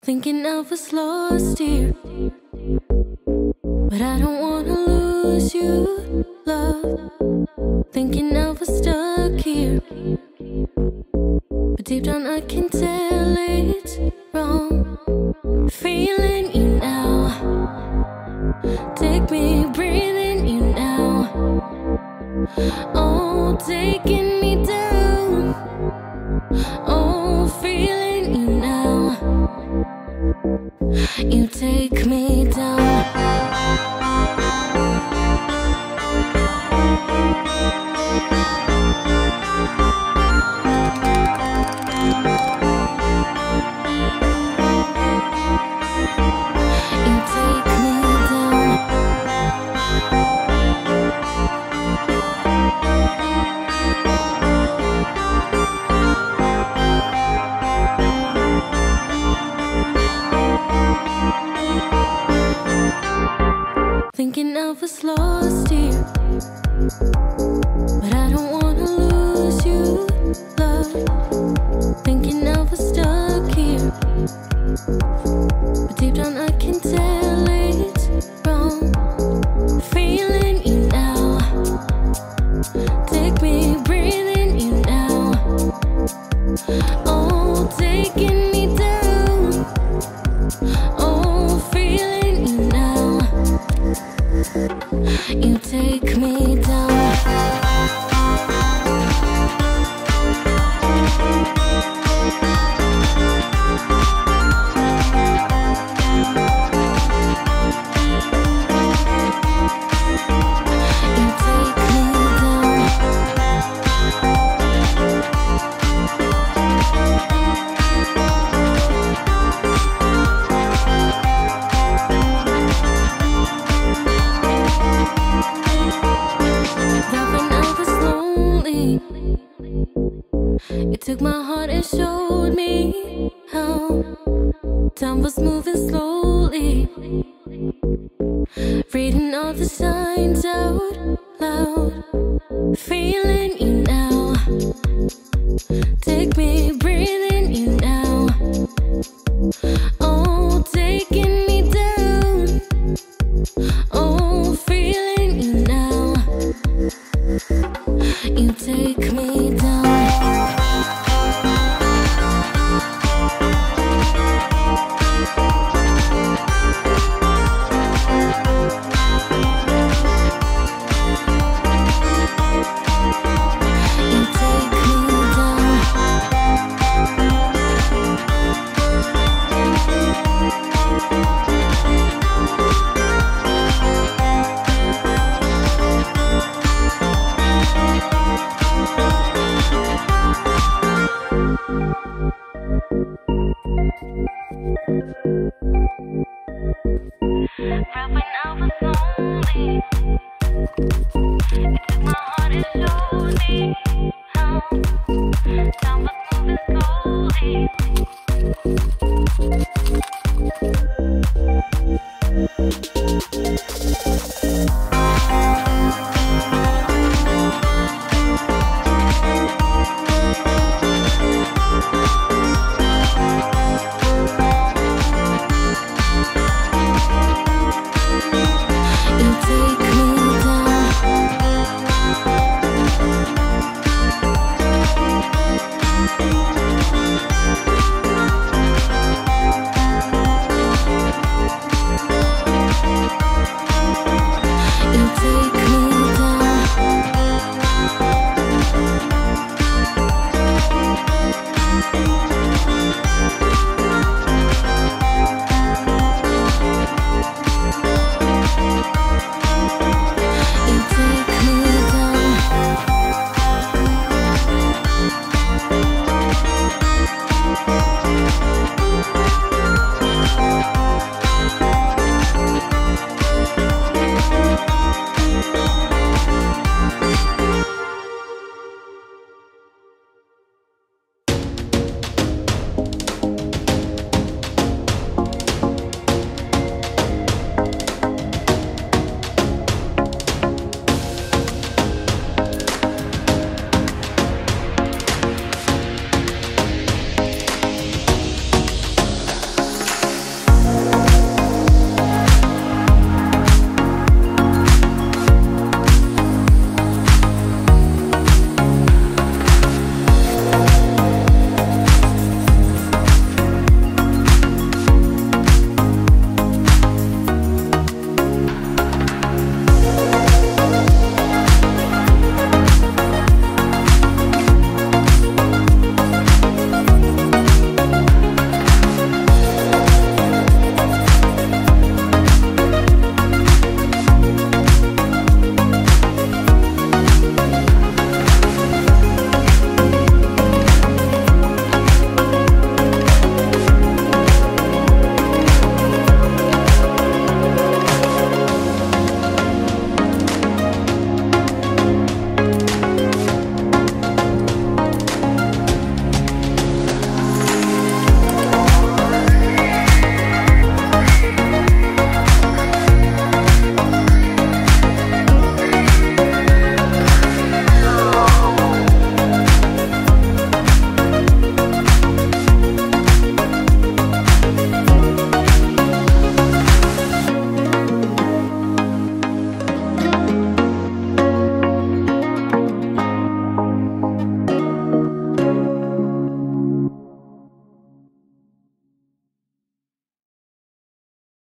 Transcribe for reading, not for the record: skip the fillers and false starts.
Thinking I was lost here, but I don't wanna lose you, love. Thinking I was stuck here, but deep down I can tell it's wrong. Feeling you now, take me breathing you now. Oh, taking me down. Oh, feeling you now. You take me down. Thinking I was lost here, but I don't wanna lose you, love. Thinking I was stuck here, but deep down I can tell it's wrong. Feeling you now, take me breathing you now. Oh, taking me down. Oh, feeling you now. You take me down. You took my heart and showed me how time was moving slowly, reading all the signs out loud, feeling you